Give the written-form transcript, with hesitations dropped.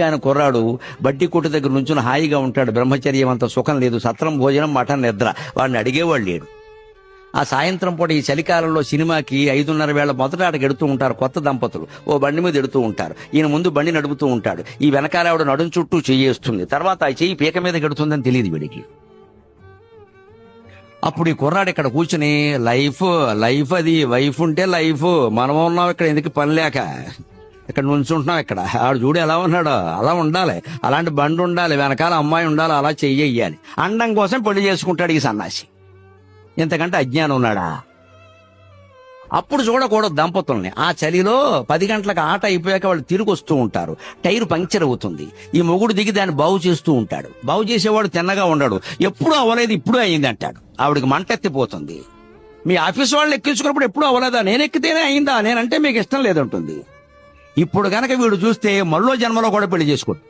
ఆయన కుర్రాడు బడ్డీ కొట్టు దగ్గర నుంచుని హాయిగా ఉంటాడు. బ్రహ్మచర్యం అంత సుఖం లేదు, సత్రం భోజనం మఠం నిద్ర. వాడిని అడిగేవాడు లేడు. ఆ సాయంత్రం పూట ఈ చలికాలంలో సినిమాకి 5:30 వేళ మొదట ఆటకి ఎడుతూ ఉంటారు కొత్త దంపతులు. ఓ బండి మీద ఎడుతూ ఉంటారు. ఈయన ముందు బండి నడుపుతూ ఉంటాడు. ఈ వెనకాల ఆవిడ నడుం చుట్టూ చెయ్యేస్తుంది. తర్వాత ఆ చెయ్యి పీక మీద గెడుతుందని తెలియదు వీడికి. అప్పుడు ఈ కుర్రాడు ఇక్కడ కూర్చుని లైఫ్ లైఫ్ అది వైఫ్ ఉంటే లైఫ్, మనం ఉన్నాం ఇక్కడ ఎందుకు పని లేక ఇక్కడ నుంచుంటున్నాం. ఇక్కడ ఆడు చూడు ఎలా ఉన్నాడు, అలా ఉండాలి, అలాంటి బండి ఉండాలి, వెనకాల అమ్మాయి ఉండాలి, అలా చెయ్యాలి. అండం కోసం పెళ్లి చేసుకుంటాడు ఈ సన్నాసి. ఇంతకంటే అజ్ఞానం ఉన్నాడా? అప్పుడు చూడకూడదు దంపతుల్ని. ఆ చలిలో 10 గంటలకు ఆట అయిపోయాక వాళ్ళు తిరిగి వస్తూ ఉంటారు. టైర్ పంక్చర్ అవుతుంది. ఈ మొగుడు దిగి దాన్ని బాగు చేస్తూ ఉంటాడు. బాగు చేసేవాడు తిన్నగా ఉండడు. ఎప్పుడూ అవ్వలేదు, ఇప్పుడు అయింది అంటాడు. ఆవిడకి మంటెత్తిపోతుంది. మీ ఆఫీస్ వాళ్ళు ఎక్కించుకున్నప్పుడు ఎప్పుడూ అవ్వలేదా, నేను ఎక్కితేనే అయిందా, నేనంటే మీకు ఇష్టం లేదంటుంది. ఇప్పుడు గనక వీడు చూస్తే మళ్ళో జన్మలో కూడా పెళ్లి చేసుకోడు.